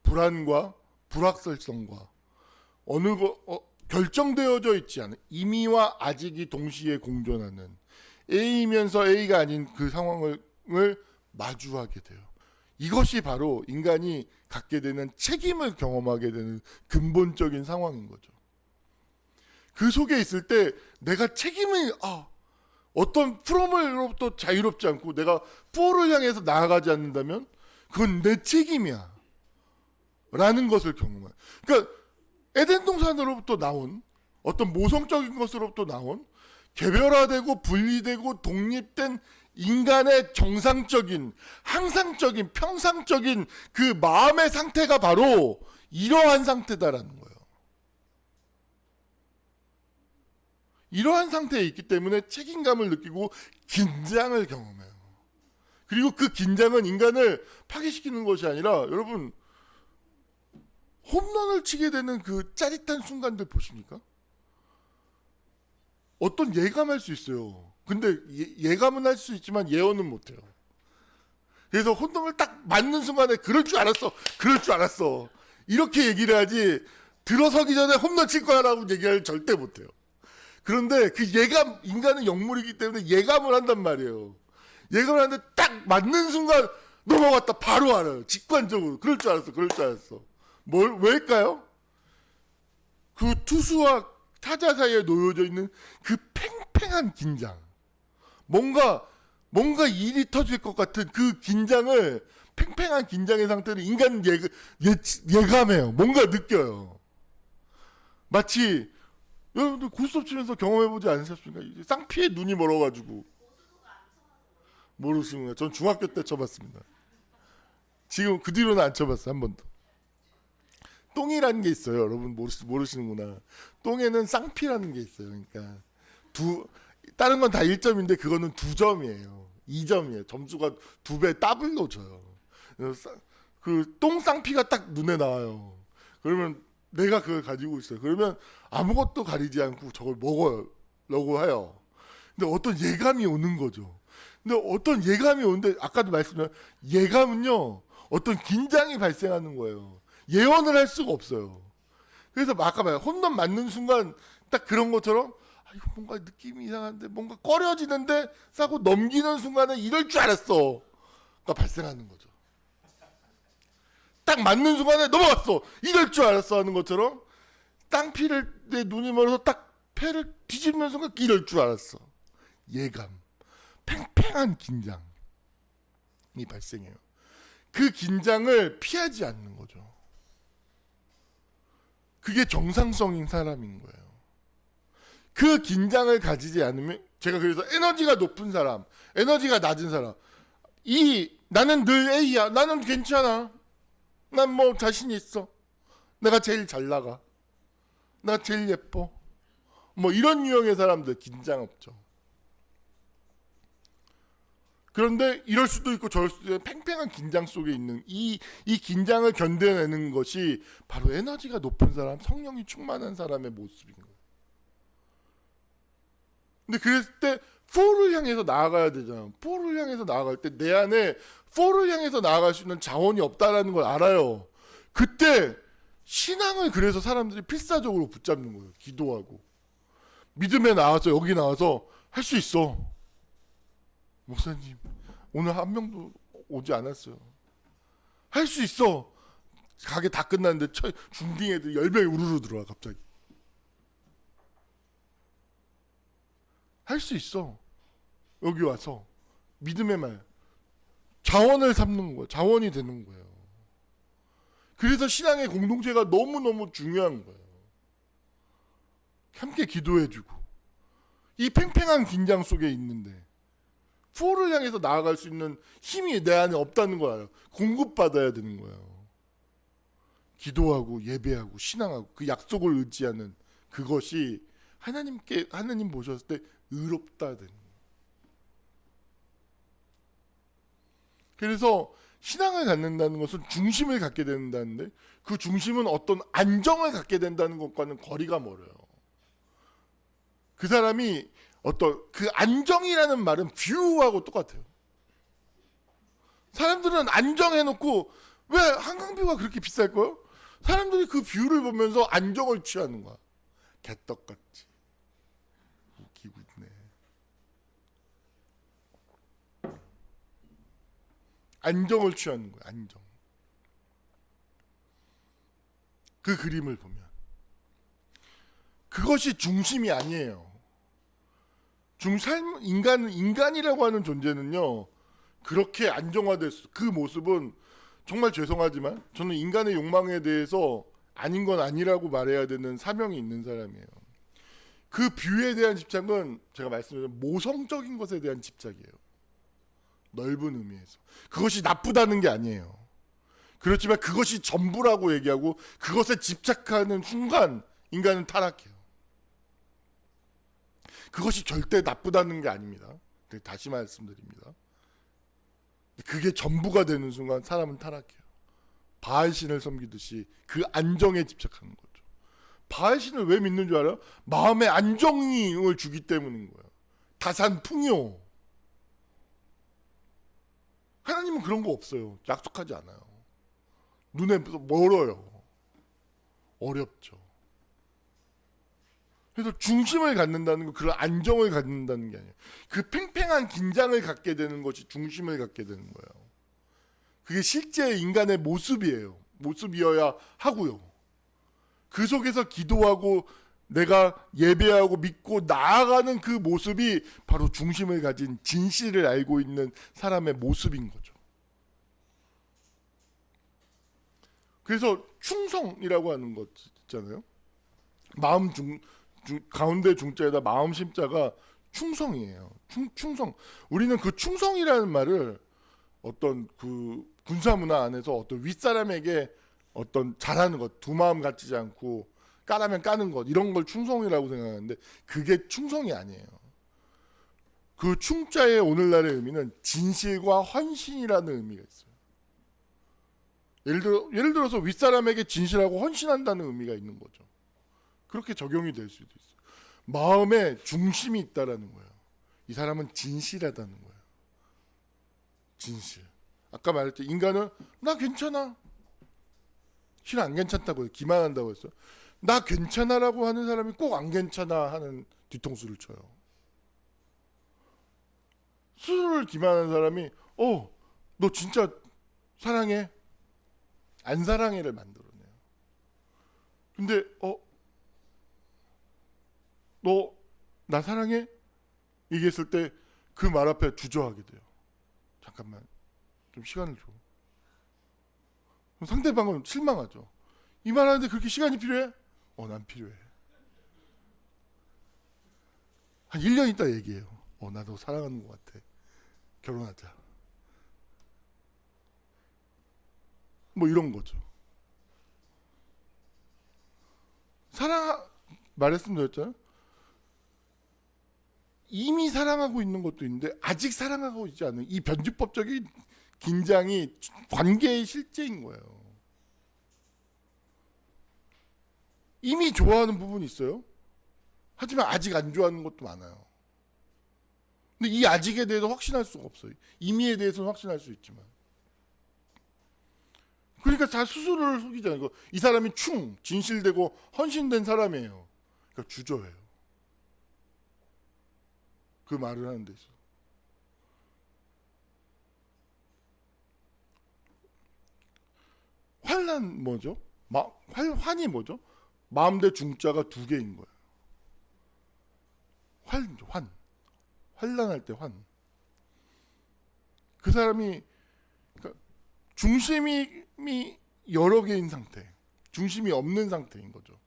불안과 불확실성과 결정되어져 있지 않은, 이미와 아직이 동시에 공존하는 A이면서 A가 아닌 그 상황을 마주하게 돼요. 이것이 바로 인간이 갖게 되는 책임을 경험하게 되는 근본적인 상황인 거죠. 그 속에 있을 때 내가 책임을 어떤 프롬으로부터 자유롭지 않고 내가 포를 향해서 나아가지 않는다면 그건 내 책임이야 라는 것을 경험해요. 그러니까 에덴 동산으로부터 나온 어떤 모성적인 것으로부터 나온 개별화되고 분리되고 독립된 인간의 정상적인, 항상적인, 평상적인 그 마음의 상태가 바로 이러한 상태다라는 거예요. 이러한 상태에 있기 때문에 책임감을 느끼고 긴장을 경험해요. 그리고 그 긴장은 인간을 파괴시키는 것이 아니라, 여러분 홈런을 치게 되는 그 짜릿한 순간들 보십니까? 어떤 예감할 수 있어요. 근데 예감은 할 수 있지만 예언은 못해요. 그래서 홈런을 딱 맞는 순간에 그럴 줄 알았어 이렇게 얘기를 하지, 들어서기 전에 홈런 칠 거야 라고 얘기를 절대 못해요. 그런데 그 예감, 인간은 영물이기 때문에 예감을 한단 말이에요. 예감을 하는데 딱 맞는 순간 넘어갔다 바로 알아요. 직관적으로 그럴 줄 알았어. 왜일까요? 그 투수와 타자 사이에 놓여져 있는 그 팽팽한 긴장, 뭔가 일이 터질 것 같은 그 긴장을, 팽팽한 긴장의 상태를 인간은 예감해요. 뭔가 느껴요. 마치 여러분들 고스톱 치면서 경험해보지 않으셨습니까? 이제 쌍피에 눈이 멀어가지고. 모르시는구나. 전 중학교 때 쳐봤습니다. 지금 그 뒤로는 안 쳐봤어요. 한 번도. 똥이라는 게 있어요. 여러분 모르시는구나. 똥에는 쌍피라는 게 있어요. 그러니까 다른 건 다 1점인데 그거는 2점이에요. 2점이에요. 점수가 2배 더블로 줘요. 그 똥 쌍피가 딱 눈에 나와요. 그러면 내가 그걸 가지고 있어요. 그러면 아무것도 가리지 않고 저걸 먹으려고 해요. 근데 어떤 예감이 오는 거죠. 근데 어떤 예감이 오는데, 아까도 말씀드린 예감은요, 어떤 긴장이 발생하는 거예요. 예언을 할 수가 없어요. 그래서 아까 말한 홈런 맞는 순간 딱 그런 것처럼, 이거 뭔가 느낌이 이상한데, 뭔가 꺼려지는데 싸고 넘기는 순간에 이럴 줄 알았어가 발생하는 거죠. 딱 맞는 순간에 넘어갔어, 이럴 줄 알았어 하는 것처럼, 땅피를 내 눈이 멀어서 딱 패를 뒤집는 순간 이럴 줄 알았어. 예감, 팽팽한 긴장이 발생해요. 그 긴장을 피하지 않는 거죠. 그게 정상성인 사람인 거예요. 그 긴장을 가지지 않으면, 제가 그래서 에너지가 높은 사람, 에너지가 낮은 사람, 나는 늘 A야, 나는 괜찮아, 난 뭐 자신 있어, 내가 제일 잘 나가, 나 제일 예뻐, 뭐 이런 유형의 사람들 긴장 없죠. 그런데 이럴 수도 있고 저럴 수도 있는 팽팽한 긴장 속에 있는 이 긴장을 견뎌내는 것이 바로 에너지가 높은 사람, 성령이 충만한 사람의 모습인 거예요. 근데 그랬을 때 포를 향해서 나아가야 되잖아. 포를 향해서 나아갈 때 내 안에 포를 향해서 나아갈 수 있는 자원이 없다라는 걸 알아요. 그때 신앙을 그래서 사람들이 필사적으로 붙잡는 거예요. 기도하고 믿음에 나와서, 여기 나와서 할 수 있어. 목사님 오늘 한 명도 오지 않았어요. 할 수 있어. 가게 다 끝났는데 중딩 애들 10명이 우르르 들어와. 갑자기 할 수 있어. 여기 와서 믿음의 말, 자원을 삼는 거예요. 자원이 되는 거예요. 그래서 신앙의 공동체가 너무너무 중요한 거예요. 함께 기도해주고, 이 팽팽한 긴장 속에 있는데 포를 향해서 나아갈 수 있는 힘이 내 안에 없다는 걸 알아요. 공급받아야 되는 거예요. 기도하고 예배하고 신앙하고 그 약속을 의지하는 그것이 하나님 보셨을 때 의롭다 되는 거예요. 그래서 신앙을 갖는다는 것은 중심을 갖게 된다는데 그 중심은 어떤 안정을 갖게 된다는 것과는 거리가 멀어요. 그 사람이 어떤 그 안정이라는 말은 뷰하고 똑같아요. 사람들은 안정해놓고 왜 한강뷰가 그렇게 비쌀까요? 사람들이 그 뷰를 보면서 안정을 취하는 거야. 개떡같이. 웃기고 있네. 안정을 취하는 거야. 안정. 그 그림을 보면 그것이 중심이 아니에요. 인간이라고 하는 존재는요 그렇게 안정화됐어. 그 모습은 정말 죄송하지만 저는 인간의 욕망에 대해서 아닌 건 아니라고 말해야 되는 사명이 있는 사람이에요. 그 뷰에 대한 집착은 제가 말씀드린 모성적인 것에 대한 집착이에요. 넓은 의미에서. 그것이 나쁘다는 게 아니에요. 그렇지만 그것이 전부라고 얘기하고 그것에 집착하는 순간 인간은 타락해요. 그것이 절대 나쁘다는 게 아닙니다. 다시 말씀드립니다. 그게 전부가 되는 순간 사람은 타락해요. 바알신을 섬기듯이 그 안정에 집착하는 거죠. 바알신을 왜 믿는 줄 알아요? 마음의 안정을 주기 때문인 거예요. 다산풍요. 하나님은 그런 거 없어요. 약속하지 않아요. 눈에 멀어요. 어렵죠. 그래서 중심을 갖는다는 거, 그런 안정을 갖는다는 게 아니에요. 그 팽팽한 긴장을 갖게 되는 것이 중심을 갖게 되는 거예요. 그게 실제 인간의 모습이에요. 모습이어야 하고요. 그 속에서 기도하고 내가 예배하고 믿고 나아가는 그 모습이 바로 중심을 가진 진실을 알고 있는 사람의 모습인 거죠. 그래서 충성이라고 하는 것 있잖아요. 마음 가운데 중자에다 마음 심자가 충성이에요. 충성. 우리는 그 충성이라는 말을 어떤 그 군사 문화 안에서 어떤 윗사람에게 어떤 잘하는 것, 두 마음 갖지 않고 까라면 까는 것 이런 걸 충성이라고 생각하는데 그게 충성이 아니에요. 그 충자의 오늘날의 의미는 진실과 헌신이라는 의미가 있어요. 예를 들어서 윗사람에게 진실하고 헌신한다는 의미가 있는 거죠. 그렇게 적용이 될 수도 있어요. 마음에 중심이 있다라는 거예요. 이 사람은 진실하다는 거예요. 진실. 아까 말했죠. 인간은 나 괜찮아. 실은 안 괜찮다고 해요. 기만한다고 했어요. 나 괜찮아라고 하는 사람이 꼭 안 괜찮아 하는 뒤통수를 쳐요. 스스로를 기만하는 사람이 너 진짜 사랑해? 안 사랑해를 만들어내요. 근데 너 나 사랑해? 얘기했을 때 그 말 앞에 주저하게 돼요. 잠깐만 좀 시간을 줘. 그럼 상대방은 실망하죠. 이 말하는데 그렇게 시간이 필요해? 난 필요해. 한 1년 있다 얘기해요. 나 너 사랑하는 것 같아. 결혼하자. 뭐 이런 거죠. 말했으면 이미 사랑하고 있는 것도 있는데 아직 사랑하고 있지 않은 이 변주법적인 긴장이 관계의 실제인 거예요. 이미 좋아하는 부분이 있어요. 하지만 아직 안 좋아하는 것도 많아요. 근데 이 아직에 대해서 확신할 수가 없어요. 이미에 대해서는 확신할 수 있지만. 그러니까 다 스스로를 속이잖아요. 이 사람이 진실되고 헌신된 사람이에요. 그러니까 주저해요. 그 말을 하는 데 있어. 환란 뭐죠? 환이 뭐죠? 마음대 중자가 두 개인 거예요. 환란할 때 환. 그 사람이 그러니까 중심이 여러 개인 상태, 중심이 없는 상태인 거죠.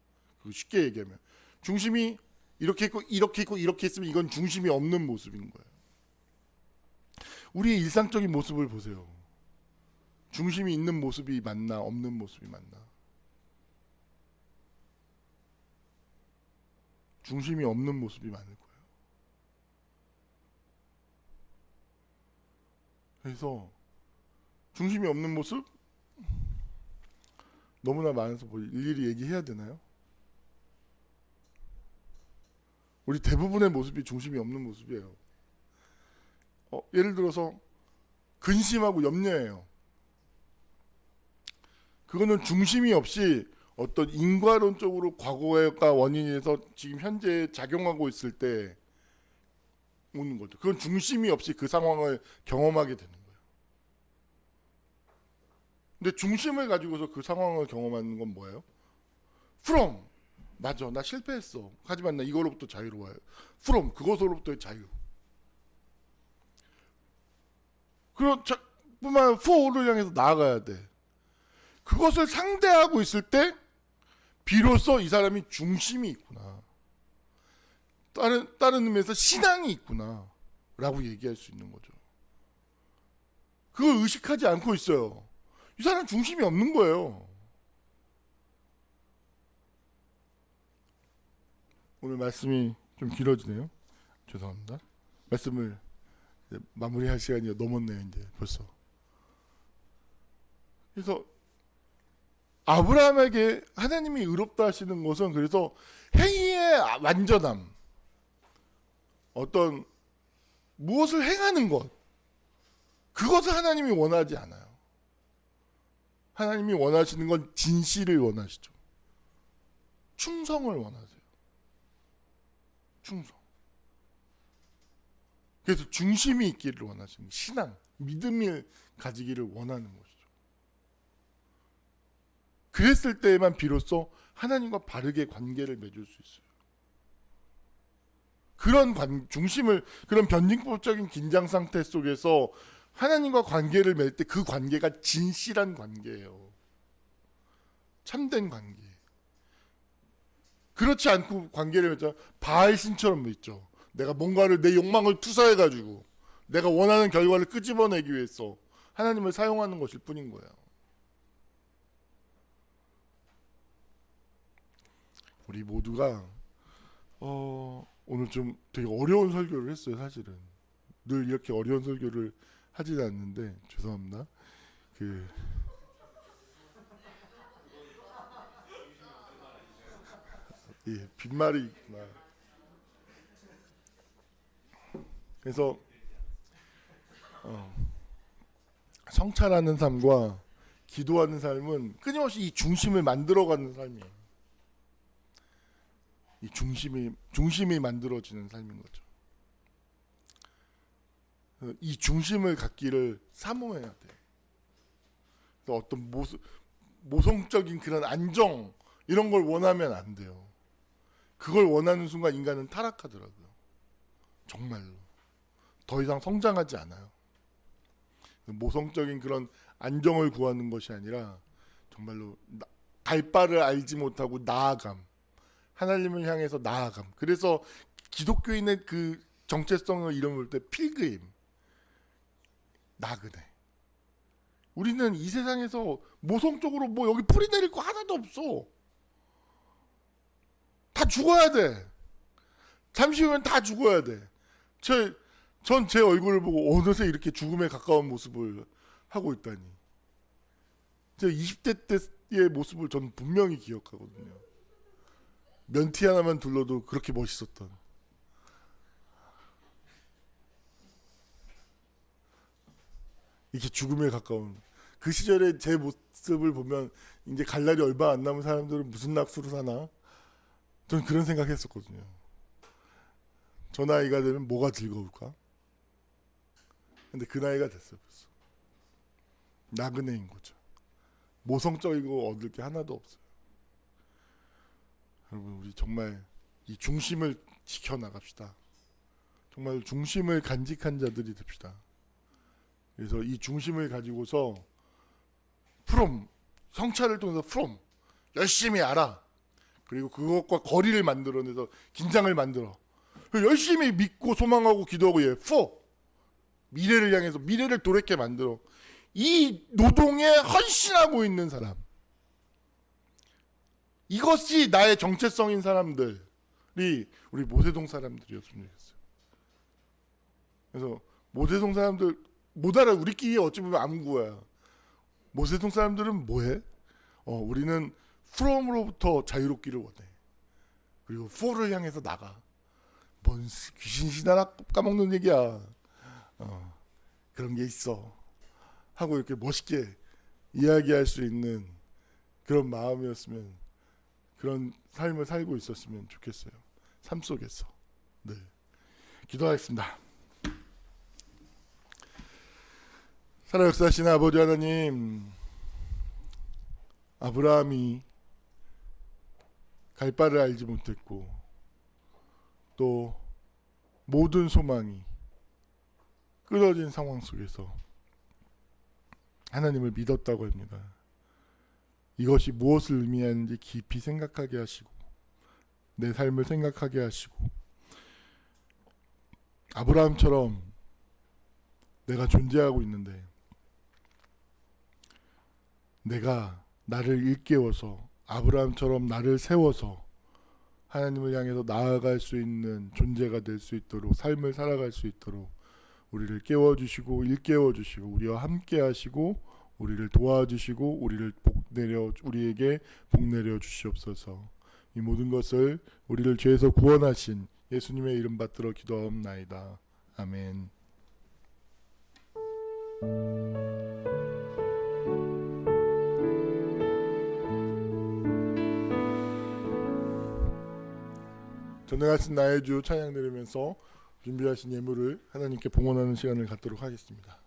쉽게 얘기하면 중심이 이렇게 있고 이렇게 있고 이렇게 있으면 이건 중심이 없는 모습인 거예요. 우리의 일상적인 모습을 보세요. 중심이 있는 모습이 맞나 없는 모습이 맞나? 중심이 없는 모습이 많을 거예요. 그래서 중심이 없는 모습? 너무나 많아서 뭐 일일이 얘기해야 되나요? 우리 대부분의 모습이 중심이 없는 모습이에요. 예를 들어서 근심하고 염려해요. 그거는 중심이 없이 어떤 인과론적으로 과거가 원인에서 지금 현재 작용하고 있을 때 오는 거죠. 그건 중심이 없이 그 상황을 경험하게 되는 거예요. 근데 중심을 가지고서 그 상황을 경험하는 건 뭐예요? From 맞아, 나 실패했어. 하지만 나 이거로부터 자유로워요. From 그것으로부터의 자유. 그런 뿐만 아니라 for를 향해서 나아가야 돼. 그것을 상대하고 있을 때 비로소 이 사람이 중심이 있구나. 다른 의미에서 신앙이 있구나. 라고 얘기할 수 있는 거죠. 그걸 의식하지 않고 있어요. 이 사람 중심이 없는 거예요. 오늘 말씀이 좀 길어지네요. 죄송합니다. 말씀을 마무리할 시간이 넘었네요. 이제 벌써. 그래서 아브라함에게 하나님이 의롭다 하시는 것은 그래서 행위의 완전함, 어떤 무엇을 행하는 것, 그것을 하나님이 원하지 않아요. 하나님이 원하시는 건 진실을 원하시죠. 충성을 원하세요. 충성. 그래서 중심이 있기를 원하시는 신앙, 믿음을 가지기를 원하는 것이죠. 그랬을 때에만 비로소 하나님과 바르게 관계를 맺을 수 있어요. 그런 중심을, 그런 변증법적인 긴장 상태 속에서 하나님과 관계를 맺을 때 그 관계가 진실한 관계예요. 참된 관계. 그렇지 않고 관계를 맺자 바알 신처럼 맺죠. 내가 뭔가를 내 욕망을 투사해가지고 내가 원하는 결과를 끄집어내기 위해서 하나님을 사용하는 것일 뿐인 거예요. 우리 모두가 오늘 좀 되게 어려운 설교를 했어요. 사실은 늘 이렇게 어려운 설교를 하지는 않는데 죄송합니다. 예, 빈말이 있구나. 그래서 성찰하는 삶과 기도하는 삶은 끊임없이 이 중심을 만들어가는 삶이에요. 이 중심이 만들어지는 삶인 거죠. 이 중심을 갖기를 사모해야 돼요. 어떤 모성적인 그런 안정 이런 걸 원하면 안 돼요. 그걸 원하는 순간 인간은 타락하더라고요. 정말로. 더 이상 성장하지 않아요. 모성적인 그런 안정을 구하는 것이 아니라 정말로 갈 바를 알지 못하고 나아감. 하나님을 향해서 나아감. 그래서 기독교인의 그 정체성을 이름을 때 필그림. 나그네. 우리는 이 세상에서 모성적으로 뭐 여기 뿌리 내릴 거 하나도 없어. 다 죽어야 돼. 잠시 후면 다 죽어야 돼. 전 제 얼굴을 보고 어느새 이렇게 죽음에 가까운 모습을 하고 있다니. 제 20대 때의 모습을 저는 분명히 기억하거든요. 면티 하나만 둘러도 그렇게 멋있었던. 이렇게 죽음에 가까운. 그 시절에 제 모습을 보면 이제 갈 날이 얼마 안 남은 사람들은 무슨 낙수로 사나? 저는 그런 생각했었거든요. 저 나이가 되면 뭐가 즐거울까? 근데 그 나이가 됐어요. 벌써. 나그네인 거죠. 모성적이고 얻을 게 하나도 없어요. 여러분 우리 정말 이 중심을 지켜나갑시다. 정말 중심을 간직한 자들이 됩시다. 그래서 이 중심을 가지고서 from, 성찰을 통해서 from, 열심히 알아. 그리고 그것과 거리를 만들어내서 긴장을 만들어. 열심히 믿고 소망하고 기도하고 for, 미래를 향해서 미래를 도래케 만들어. 이 노동에 헌신하고 있는 사람. 이것이 나의 정체성인 사람들이 우리 모세동 사람들이었으면 좋겠어요. 그래서 모세동 사람들 못 알아. 우리끼리 어찌 보면 암구야. 모세동 사람들은 뭐해? 우리는 from으로부터 자유롭기를 원해. 그리고 for를 향해서 나가. 뭔 귀신 신하나 까먹는 얘기야. 그런 게 있어. 하고 이렇게 멋있게 이야기할 수 있는 그런 마음이었으면, 그런 삶을 살고 있었으면 좋겠어요. 삶 속에서. 네. 기도하겠습니다. 살아 역사하시는 아버지 하나님, 아브라함이 갈 바를 알지 못했고 또 모든 소망이 끊어진 상황 속에서 하나님을 믿었다고 합니다. 이것이 무엇을 의미하는지 깊이 생각하게 하시고 내 삶을 생각하게 하시고, 아브라함처럼 내가 존재하고 있는데 내가 나를 일깨워서 아브라함처럼 나를 세워서 하나님을 향해서 나아갈 수 있는 존재가 될 수 있도록, 삶을 살아갈 수 있도록 우리를 깨워주시고 일깨워주시고 우리와 함께 하시고 우리를 도와주시고 우리에게 복 내려 주시옵소서. 이 모든 것을 우리를 죄에서 구원하신 예수님의 이름 받들어 기도하옵나이다. 아멘. 전능하신 나의 주 찬양 드리면서 준비하신 예물을 하나님께 봉헌하는 시간을 갖도록 하겠습니다.